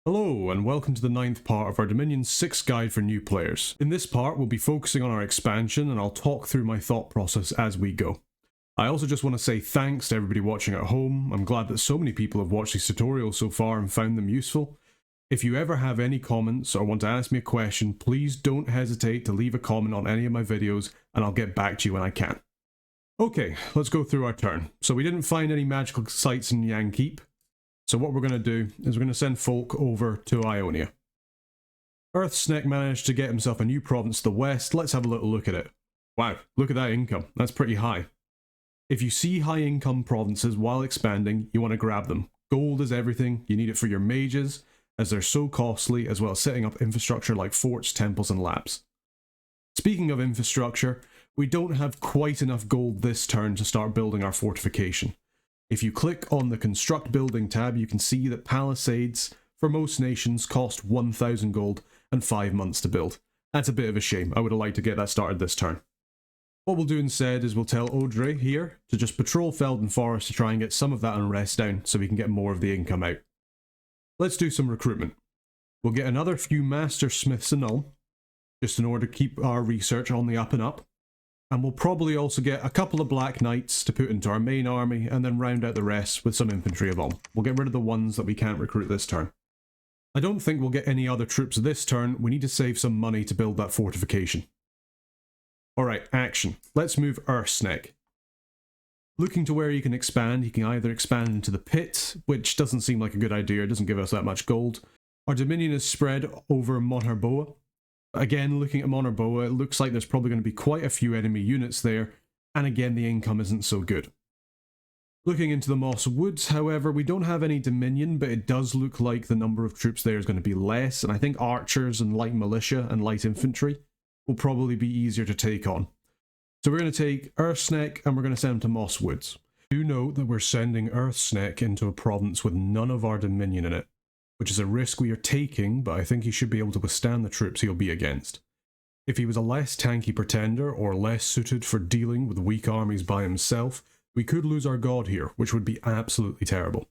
Hello and welcome to the 9th part of our Dominion 6 guide for new players. In this part we'll be focusing on our expansion and I'll talk through my thought process as we go. I also just want to say thanks to everybody watching at home. I'm glad that so many people have watched these tutorials so far and found them useful. If you ever have any comments or want to ask me a question, please don't hesitate to leave a comment on any of my videos and I'll get back to you when I can. Okay, let's go through our turn. So we didn't find any magical sites in Yang Keep. So what we're going to do is we're going to send folk over to Ionia. Earthsnake managed to get himself a new province to the west. Let's have a little look at it. Wow, look at that income. That's pretty high. If you see high income provinces while expanding, you want to grab them. Gold is everything. You need it for your mages, as they're so costly, as well as setting up infrastructure like forts, temples, and labs. Speaking of infrastructure, we don't have quite enough gold this turn to start building our fortification. If you click on the Construct Building tab, you can see that palisades for most nations cost 1,000 gold and 5 months to build. That's a bit of a shame. I would have liked to get that started this turn. What we'll do instead is we'll tell Audrey here to just patrol Felden Forest to try and get some of that unrest down so we can get more of the income out. Let's do some recruitment. We'll get another few Master Smiths and all, just in order to keep our research on the up and up. And we'll probably also get a couple of Black Knights to put into our main army and then round out the rest with some infantry of all. We'll get rid of the ones that we can't recruit this turn. I don't think we'll get any other troops this turn. We need to save some money to build that fortification. Alright, action. Let's move Earthsnake. Looking to where he can expand, he can either expand into the pit, which doesn't seem like a good idea, it doesn't give us that much gold. Our dominion is spread over Monherboa. Again, looking at Monherboa, it looks like there's probably going to be quite a few enemy units there, and again the income isn't so good. Looking into the Moss Woods, however, we don't have any dominion, but it does look like the number of troops there is going to be less, and I think archers and light militia and light infantry will probably be easier to take on. So we're going to take Earthsnake and we're going to send him to Moss Woods. Do note that we're sending Earthsnake into a province with none of our dominion in it, which is a risk we are taking, but I think he should be able to withstand the troops he'll be against. If he was a less tanky pretender, or less suited for dealing with weak armies by himself, we could lose our god here, which would be absolutely terrible.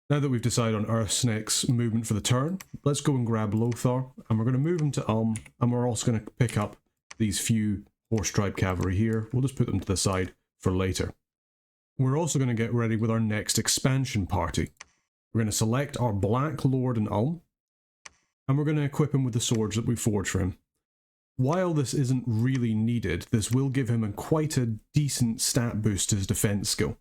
Now that we've decided on Earthsnake's movement for the turn, let's go and grab Lothar, and we're going to move him to Ulm, and we're also going to pick up these few horse-tribe cavalry here. We'll just put them to the side for later. We're also going to get ready with our next expansion party. We're going to select our Black Lord in Ulm, and we're going to equip him with the swords that we forged for him. While this isn't really needed, this will give him quite a decent stat boost to his defense skill,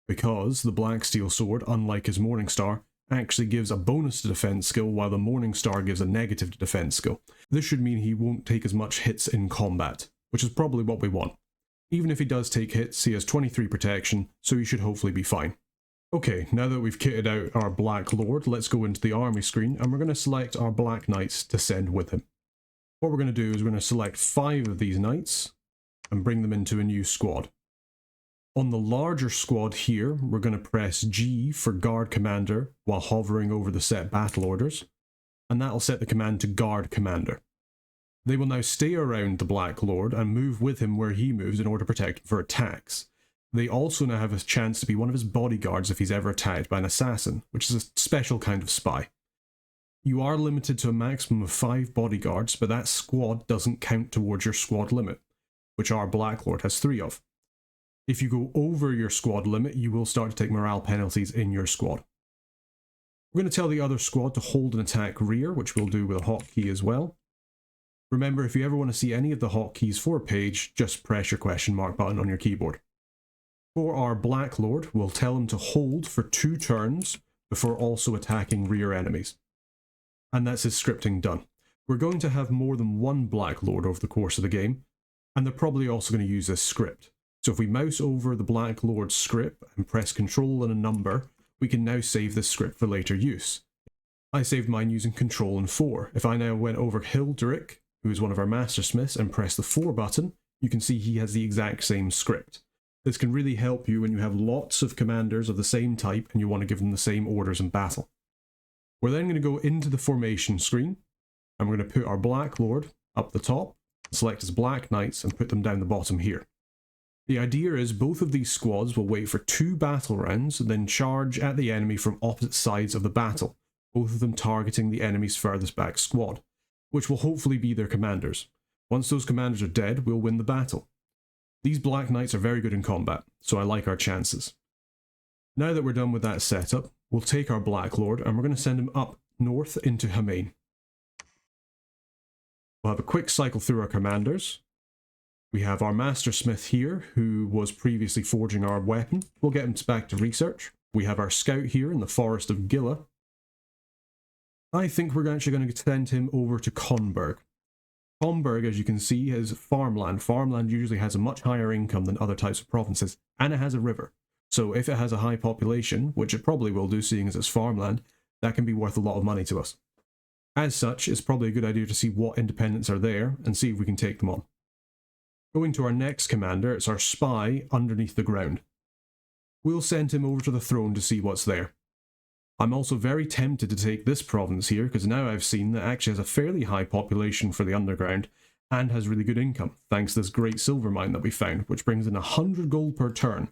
because the Black Steel Sword, unlike his Morningstar, actually gives a bonus to defense skill while the Morningstar gives a negative to defense skill. This should mean he won't take as much hits in combat, which is probably what we want. Even if he does take hits, he has 23 protection, so he should hopefully be fine. Okay, now that we've kitted out our Black Lord, let's go into the army screen and we're going to select our Black Knights to send with him. What we're going to do is we're going to select 5 of these knights and bring them into a new squad. On the larger squad here, we're going to press G for Guard Commander while hovering over the set battle orders, and that'll set the command to Guard Commander. They will now stay around the Black Lord and move with him where he moves in order to protect him for attacks. They also now have a chance to be one of his bodyguards if he's ever attacked by an assassin, which is a special kind of spy. You are limited to a maximum of 5 bodyguards, but that squad doesn't count towards your squad limit, which our Black Lord has 3 of. If you go over your squad limit, you will start to take morale penalties in your squad. We're going to tell the other squad to hold an attack rear, which we'll do with a hotkey as well. Remember, if you ever want to see any of the hotkeys for a page, just press your question mark button on your keyboard. For our Black Lord, we'll tell him to hold for 2 turns before also attacking rear enemies. And that's his scripting done. We're going to have more than one Black Lord over the course of the game, and they're probably also going to use this script. So if we mouse over the Black Lord's script and press Control and a number, we can now save this script for later use. I saved mine using Control and 4. If I now went over Hilderic, who is one of our Master Smiths, and press the 4 button, you can see he has the exact same script. This can really help you when you have lots of commanders of the same type and you want to give them the same orders in battle. We're then going to go into the formation screen and we're going to put our Black Lord up the top, select his Black Knights and put them down the bottom here. The idea is both of these squads will wait for 2 battle rounds and then charge at the enemy from opposite sides of the battle, both of them targeting the enemy's furthest back squad, which will hopefully be their commanders. Once those commanders are dead, we'll win the battle. These Black Knights are very good in combat, so I like our chances. Now that we're done with that setup, we'll take our Black Lord and we're going to send him up north into Hamain. We'll have a quick cycle through our commanders. We have our Master Smith here, who was previously forging our weapon. We'll get him back to research. We have our scout here in the Forest of Gila. I think we're actually going to send him over to Konberg. Konberg, as you can see, is farmland. Farmland usually has a much higher income than other types of provinces, and it has a river. So if it has a high population, which it probably will do seeing as it's farmland, that can be worth a lot of money to us. As such, it's probably a good idea to see what independents are there and see if we can take them on. Going to our next commander, it's our spy underneath the ground. We'll send him over to the throne to see what's there. I'm also very tempted to take this province here, because now I've seen that it actually has a fairly high population for the underground, and has really good income, thanks to this great silver mine that we found, which brings in 100 gold per turn.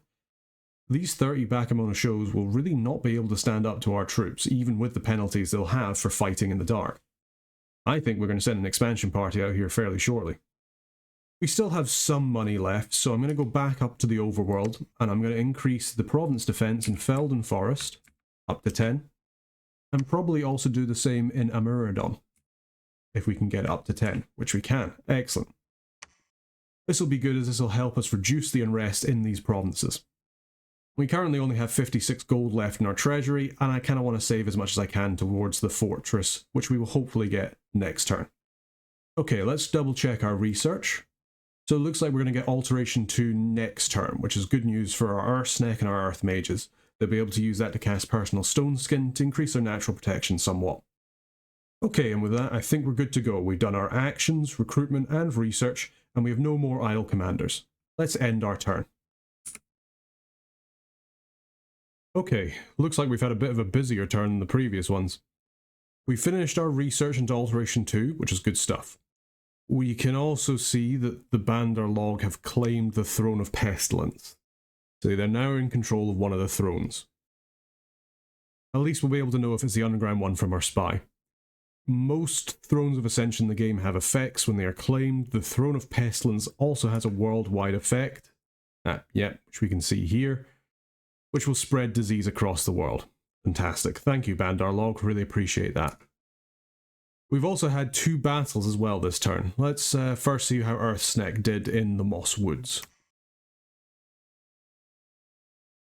These 30 Bakamona shows will really not be able to stand up to our troops, even with the penalties they'll have for fighting in the dark. I think we're going to send an expansion party out here fairly shortly. We still have some money left, so I'm going to go back up to the overworld, and I'm going to increase the province defense in Felden Forest up to 10, and probably also do the same in Amuradon, if we can get up to 10, which we can. Excellent. This will be good, as this will help us reduce the unrest in these provinces. We currently only have 56 gold left in our treasury, and I kind of want to save as much as I can towards the fortress, which we will hopefully get next turn. Okay, let's double check our research. So it looks like we're going to get alteration 2 next turn, which is good news for our Earthsneck and our Earth Mages. They'll be able to use that to cast Personal Stone Skin to increase their natural protection somewhat. Okay, and with that, I think we're good to go. We've done our actions, recruitment, and research, and we have no more idle commanders. Let's end our turn. Okay, looks like we've had a bit of a busier turn than the previous ones. We finished our research into Alteration 2, which is good stuff. We can also see that the Bandar Log have claimed the Throne of Pestilence. So they're now in control of one of the thrones. At least we'll be able to know if it's the underground one from our spy. Most Thrones of Ascension in the game have effects when they are claimed. The Throne of Pestilence also has a worldwide effect. Which we can see here, which will spread disease across the world. Fantastic. Thank you, Bandar Log. Really appreciate that. We've also had 2 battles as well this turn. Let's first see how Earthsneck did in the Moss Woods.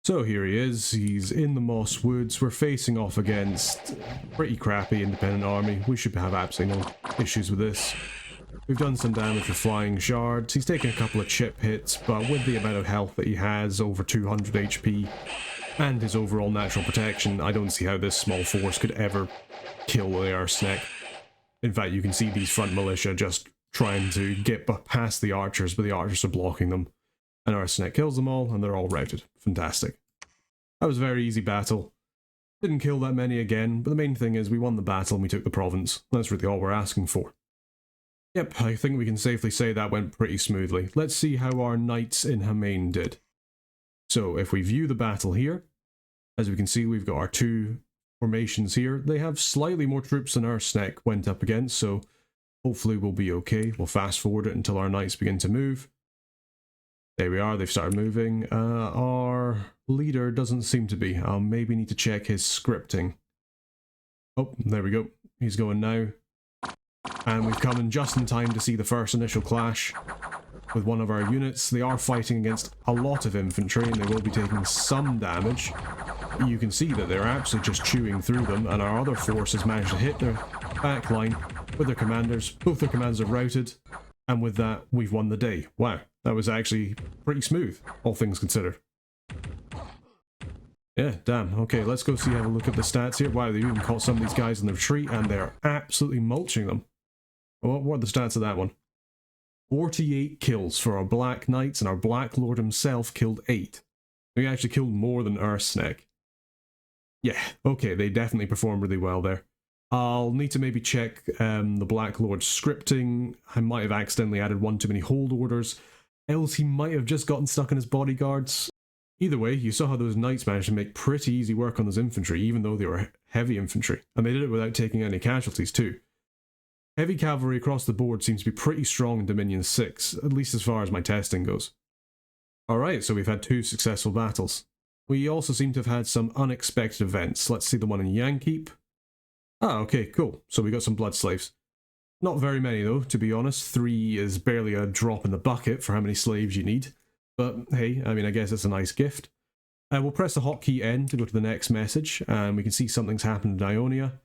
So here he is, he's in the Moss Woods. We're facing off against a pretty crappy independent army. We should have absolutely no issues with this. We've done some damage with flying shards. He's taken a couple of chip hits, but with the amount of health that he has, over 200 HP, and his overall natural protection, I don't see how this small force could ever kill the Earthsneck. In fact, you can see these front militia just trying to get past the archers, but the archers are blocking them. And Earthsneck kills them all, and they're all routed. Fantastic. That was a very easy battle. Didn't kill that many again, but the main thing is we won the battle and we took the province. That's really all we're asking for. Yep, I think we can safely say that went pretty smoothly. Let's see how our knights in Hamain did. So, if we view the battle here, as we can see we've got our 2 formations here. They have slightly more troops than Earthsneck went up against, so hopefully we'll be okay. We'll fast forward it until our knights begin to move. There we are, they've started moving. Our leader doesn't seem to be. I'll maybe need to check his scripting. Oh, there we go. He's going now. And we've come in just in time to see the first initial clash with one of our units. They are fighting against a lot of infantry and they will be taking some damage. You can see that they're absolutely just chewing through them, and our other force has managed to hit their back line with their commanders. Both their commanders are routed, and with that, we've won the day. Wow, that was actually pretty smooth, all things considered. Yeah, damn. Okay, let's go have a look at the stats here. Wow, they even caught some of these guys in the retreat, and they're absolutely mulching them. What are the stats of that one? 48 kills for our Black Knights, and our Black Lord himself killed 8. We actually killed more than Earthsneck. Yeah, okay, they definitely performed really well there. I'll need to maybe check the Black Lord's scripting. I might have accidentally added one too many hold orders, else he might have just gotten stuck in his bodyguards. Either way, you saw how those knights managed to make pretty easy work on those infantry, even though they were heavy infantry, and they did it without taking any casualties too. Heavy cavalry across the board seems to be pretty strong in Dominion 6, at least as far as my testing goes. Alright, so we've had 2 successful battles. We also seem to have had some unexpected events. Let's see the one in Yankeep. Ah, okay, cool. So we got some blood slaves. Not very many though, to be honest. 3 is barely a drop in the bucket for how many slaves you need. But hey, I mean, I guess it's a nice gift. We'll press the hotkey N to go to the next message, and we can see something's happened in Ionia.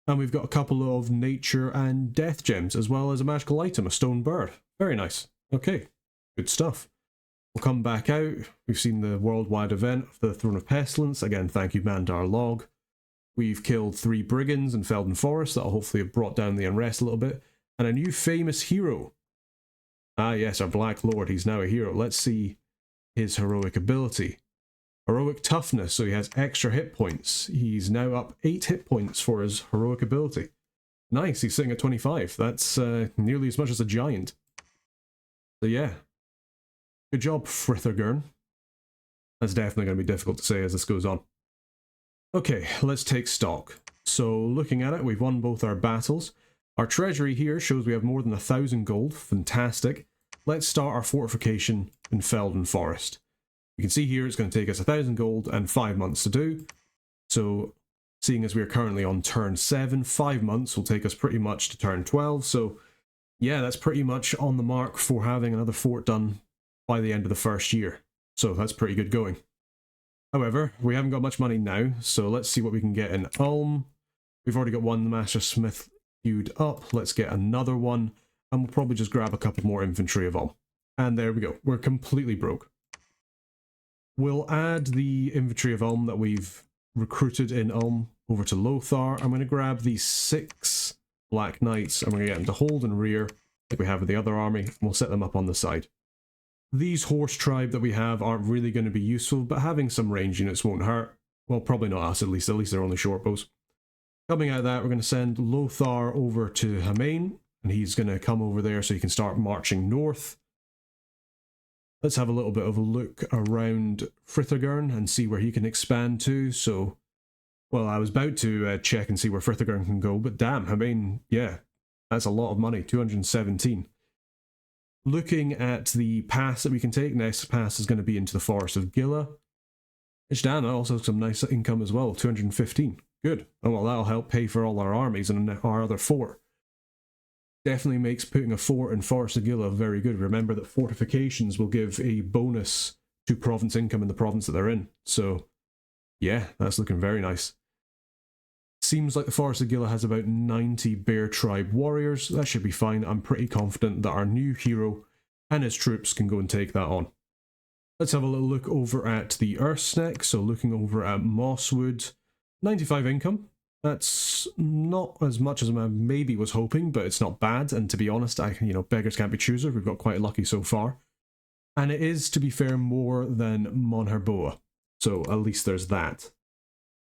And we've got a couple of nature and death gems, as well as a magical item, a stone bird. Very nice. Okay, good stuff. We'll come back out. We've seen the worldwide event of the Throne of Pestilence. Again, thank you, Mandar Log. We've killed 3 brigands in Felden Forest. That'll hopefully have brought down the unrest a little bit. And a new famous hero. Ah yes, our Black Lord. He's now a hero. Let's see his heroic ability. Heroic toughness, so he has extra hit points. He's now up 8 hit points for his heroic ability. Nice, he's sitting at 25. That's nearly as much as a giant. So yeah. Good job, Frithagern. That's definitely going to be difficult to say as this goes on. Okay, let's take stock. So looking at it, we've won both our battles. Our treasury here shows we have more than 1,000 gold. Fantastic. Let's start our fortification in Felden Forest. You can see here it's going to take us 1,000 gold and 5 months to do. So seeing as we are currently on turn 7, 5 months will take us pretty much to turn 12. So yeah, that's pretty much on the mark for having another fort done by the end of the first year. So that's pretty good going. However, we haven't got much money now, so let's see what we can get in Ulm. We've already got one Master Smith queued up. Let's get another one, and we'll probably just grab a couple more infantry of Ulm. And there we go. We're completely broke. We'll add the infantry of Ulm that we've recruited in Ulm over to Lothar. I'm going to grab these 6 Black Knights, and we're going to get them to hold and rear, like we have with the other army, and we'll set them up on the side. These horse tribe that we have aren't really going to be useful, but having some range units won't hurt. Well, probably not us, at least they're only short bows. Coming out of that, we're going to send Lothar over to Hamain, and he's going to come over there so he can start marching north. Let's have a little bit of a look around Frithagern and see where he can expand to. So, well, I was about to check and see where Frithagern can go, but damn, Hamain, yeah, that's a lot of money, 217. Looking at the pass that we can take, next pass is going to be into the Forest of Gila. Ishdana also has some nice income as well, 215. Good. Oh, well, that'll help pay for all our armies and our other fort. Definitely makes putting a fort in Forest of Gila very good. Remember that fortifications will give a bonus to province income in the province that they're in. So, yeah, that's looking very nice. Seems like the Forest of Gila has about 90 Bear Tribe warriors. That should be fine. I'm pretty confident that our new hero and his troops can go and take that on. Let's have a little look over at the Earthsneck. So looking over at Mosswood, 95 income. That's not as much as I maybe was hoping, but it's not bad. And to be honest, beggars can't be choosers. We've got quite lucky so far. And it is, to be fair, more than Monherboa. So at least there's that.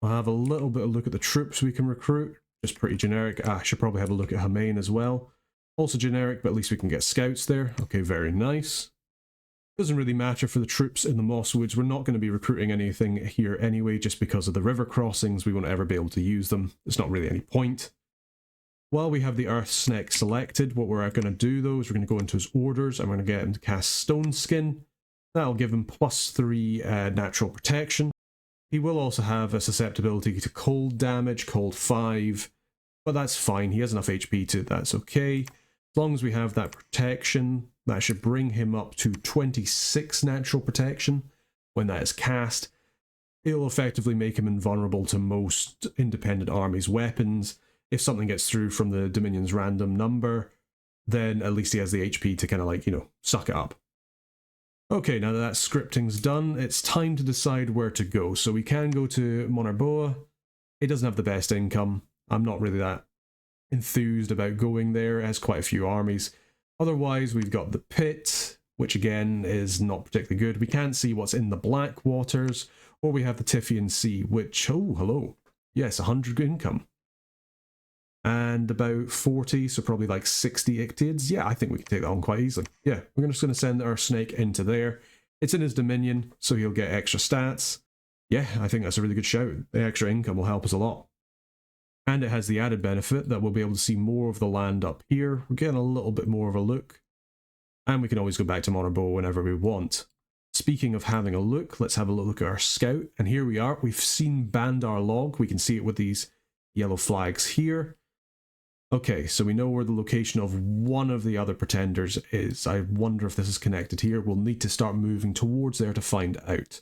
I'll have a little bit of a look at the troops we can recruit. Just pretty generic. I should probably have a look at Hamain as well. Also generic, but at least we can get scouts there. Okay, very nice. Doesn't really matter for the troops in the Mosswoods. We're not going to be recruiting anything here anyway, just because of the river crossings. We won't ever be able to use them. There's not really any point. While we have the Earthsneck selected, what we're going to do though is we're going to go into his orders and we're going to get him to cast Stone Skin. That'll give him +3 natural protection. He will also have a susceptibility to cold damage, cold 5, but that's fine. He has enough HP to that's okay. As long as we have that protection, that should bring him up to 26 natural protection when that is cast. It'll effectively make him invulnerable to most independent armies' weapons. If something gets through from the Dominion's random number, then at least he has the HP to kind of suck it up. Okay, now that scripting's done, it's time to decide where to go. So we can go to Monherboa. It doesn't have the best income. I'm not really that enthused about going there. It has quite a few armies. Otherwise, we've got the Pit, which again is not particularly good. We can't see what's in the Black Waters. Or we have the Typhian Sea, which, oh, hello. Yes, 100 income. And about 40, so probably like 60 Ictids. Yeah, I think we can take that on quite easily. Yeah, we're just going to send our snake into there. It's in his dominion, so he'll get extra stats. Yeah, I think that's a really good shout. The extra income will help us a lot. And it has the added benefit that we'll be able to see more of the land up here. We're getting a little bit more of a look. And we can always go back to Monorbo whenever we want. Speaking of having a look, let's have a look at our scout. And here we are. We've seen Bandar Log. We can see it with these yellow flags here. Okay, so we know where the location of one of the other pretenders is. I wonder if this is connected here. We'll need to start moving towards there to find out.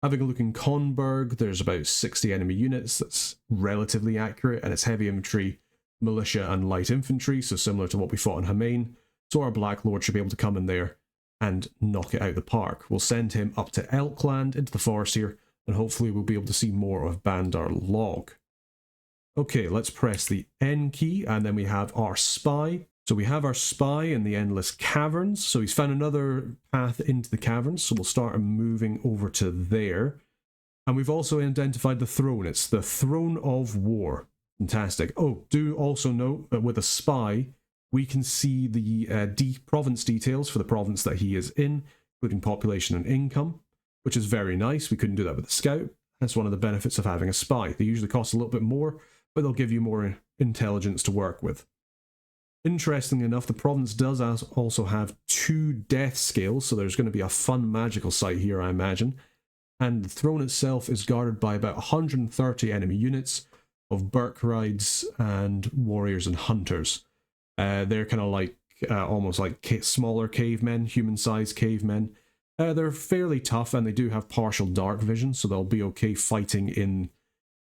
Having a look in Konberg, there's about 60 enemy units. That's relatively accurate, and it's heavy infantry, militia, and light infantry, so similar to what we fought in Hamain. So our Black Lord should be able to come in there and knock it out of the park. We'll send him up to Elkland, into the forest here, and hopefully we'll be able to see more of Bandar Log. Okay, let's press the N key, and then we have our spy. So we have our spy in the Endless Caverns. So he's found another path into the caverns, so we'll start moving over to there. And we've also identified the throne. It's the Throne of War. Fantastic. Oh, do also note that with a spy, we can see the province details for the province that he is in, including population and income, which is very nice. We couldn't do that with a scout. That's one of the benefits of having a spy. They usually cost a little bit more, but they'll give you more intelligence to work with. Interestingly enough, the province does also have 2 death scales, so there's going to be a fun magical site here, I imagine. And the throne itself is guarded by about 130 enemy units of Berkrides and warriors and hunters. They're kind of like, almost like smaller cavemen, human-sized cavemen. They're fairly tough, and they do have partial dark vision, so they'll be okay fighting in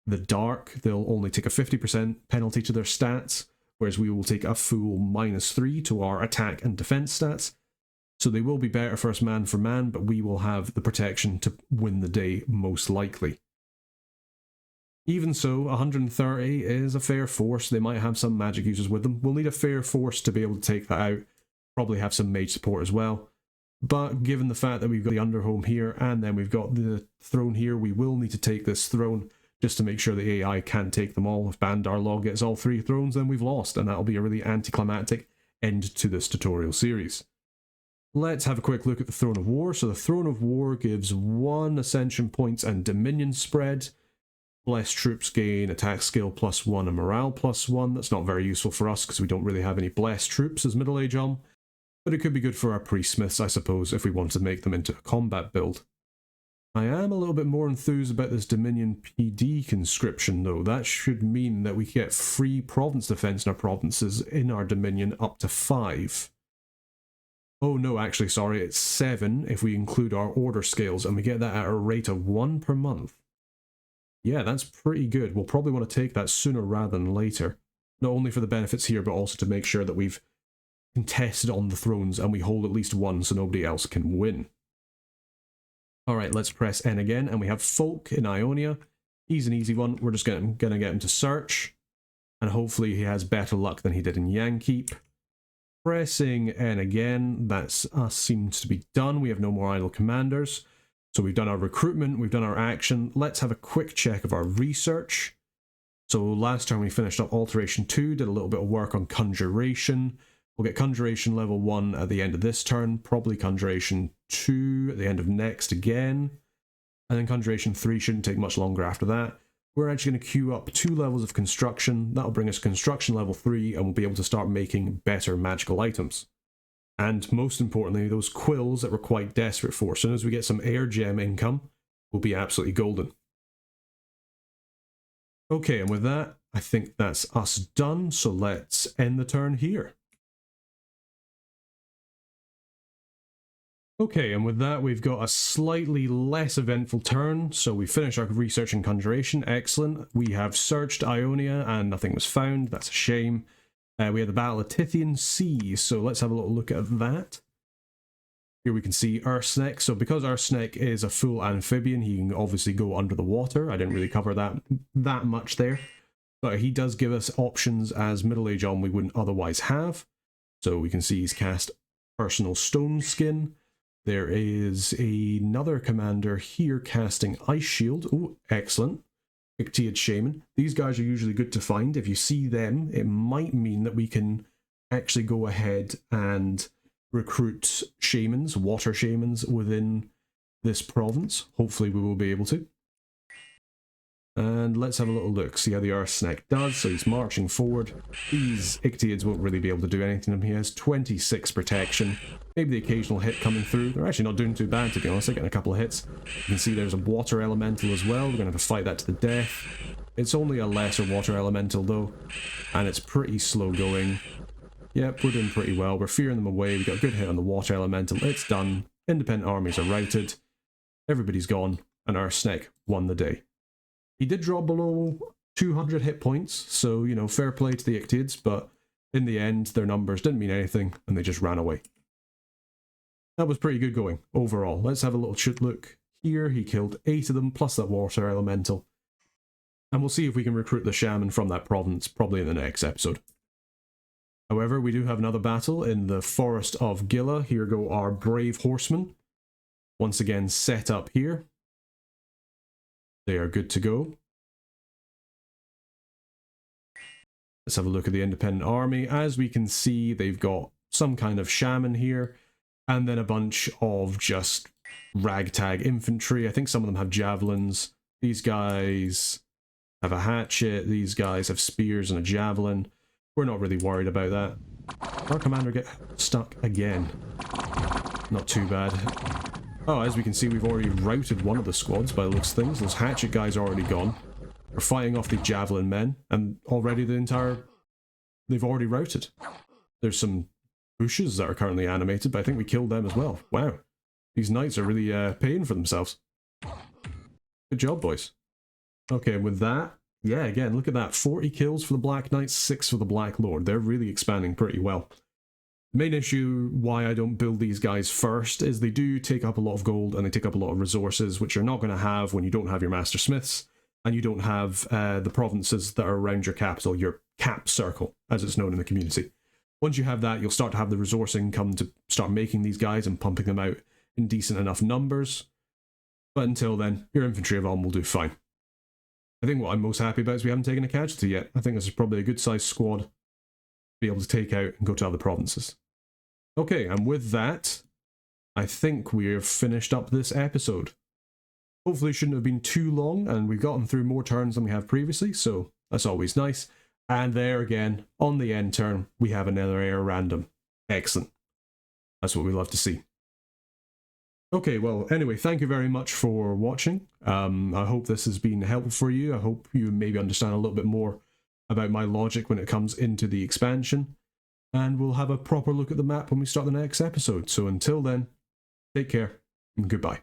the dark. They'll only take a 50% penalty to their stats, whereas we will take a full -3 to our attack and defense stats. So they will be better for us man for man, but we will have the protection to win the day most likely. Even so, 130 is a fair force. They might have some magic users with them. We'll need a fair force to be able to take that out. Probably have some mage support as well. But given the fact that we've got the Underhome here, and then we've got the throne here, we will need to take this throne just to make sure the AI can take them all. If Bandar Log gets all 3 thrones, then we've lost, and that'll be a really anticlimactic end to this tutorial series. Let's have a quick look at the Throne of War. So the Throne of War gives 1 ascension points and dominion spread. Blessed troops gain attack skill +1 and morale +1. That's not very useful for us because we don't really have any blessed troops as Middle Age but it could be good for our priestsmiths, I suppose, if we want to make them into a combat build. I am a little bit more enthused about this Dominion PD conscription though. That should mean that we get free province defense in our provinces in our Dominion up to 5. Oh no, actually, sorry, it's 7 if we include our order scales, and we get that at a rate of 1 per month. Yeah, that's pretty good. We'll probably want to take that sooner rather than later. Not only for the benefits here, but also to make sure that we've contested on the thrones and we hold at least 1 so nobody else can win. Alright, let's press N again, and we have Folk in Ionia. He's an easy one. We're just going to get him to search, and hopefully he has better luck than he did in Yankeep. Pressing N again, that's us seems to be done. We have no more idle commanders. So we've done our recruitment, we've done our action. Let's have a quick check of our research. So last time we finished up Alteration 2, did a little bit of work on Conjuration. We'll get Conjuration level 1 at the end of this turn, probably Conjuration 2 at the end of next again, and then Conjuration 3 shouldn't take much longer after that. We're actually going to queue up 2 levels of construction. That'll bring us Construction level 3, and we'll be able to start making better magical items. And most importantly, those quills that we're quite desperate for. As soon as we get some air gem income, we'll be absolutely golden. Okay, and with that, I think that's us done, so let's end the turn here. Okay, and with that we've got a slightly less eventful turn, so we finished our research and conjuration, excellent. We have searched Ionia and nothing was found, that's a shame. We had the Battle of Tithian Sea, so let's have a little look at that. Here we can see Ursnek, so because Ursnek is a full amphibian, he can obviously go under the water. I didn't really cover that much there, but he does give us options as Middle Age we wouldn't otherwise have. So we can see he's cast Personal Stone Skin. There is another commander here casting Ice Shield. Oh, excellent. Ictiad Shaman. These guys are usually good to find. If you see them, it might mean that we can actually go ahead and recruit shamans, water shamans within this province. Hopefully we will be able to. And let's have a little look, see how the Earth Snake does. So he's marching forward. These Ictiids won't really be able to do anything to him. He has 26 protection. Maybe the occasional hit coming through. They're actually not doing too bad, to be honest. They're getting a couple of hits. You can see there's a water elemental as well. We're going to have to fight that to the death. It's only a lesser water elemental though, and it's pretty slow going. Yep, we're doing pretty well. We're fearing them away. We got a good hit on the water elemental. It's done. Independent armies are routed. Everybody's gone, and our Snake won the day. He did drop below 200 hit points, so, you know, fair play to the Ictiids, but in the end, their numbers didn't mean anything, and they just ran away. That was pretty good going, overall. Let's have a little look here. He killed 8 of them, plus that water elemental. And we'll see if we can recruit the shaman from that province, probably in the next episode. However, we do have another battle in the Forest of Gila. Here go our brave horsemen. Once again, set up here. They are good to go. Let's have a look at the independent army. As we can see, they've got some kind of shaman here, and then a bunch of just ragtag infantry. I think some of them have javelins. These guys have a hatchet. These guys have spears and a javelin. We're not really worried about that. Our commander get stuck again. Not too bad. Oh, as we can see, we've already routed one of the squads by the looks of things. Those hatchet guys are already gone. We're fighting off the javelin men, and already they've already routed. There's some bushes that are currently animated, but I think we killed them as well. Wow. These knights are really paying for themselves. Good job, boys. Okay, with that, yeah, again, look at that. 40 kills for the Black Knights, 6 for the Black Lord. They're really expanding pretty well. The main issue why I don't build these guys first is they do take up a lot of gold and they take up a lot of resources, which you're not going to have when you don't have your Master Smiths and you don't have the provinces that are around your capital, your cap circle, as it's known in the community. Once you have that, you'll start to have the resource income to start making these guys and pumping them out in decent enough numbers. But until then, your infantry of Ulm will do fine. I think what I'm most happy about is we haven't taken a casualty yet. I think this is probably a good sized squad to be able to take out and go to other provinces. Okay, and with that, I think we've finished up this episode. Hopefully it shouldn't have been too long, and we've gotten through more turns than we have previously, so that's always nice. And there again, on the end turn, we have another air random. Excellent. That's what we love to see. Okay, well, anyway, thank you very much for watching. I hope this has been helpful for you. I hope you maybe understand a little bit more about my logic when it comes into the expansion. And we'll have a proper look at the map when we start the next episode. So until then, take care and goodbye.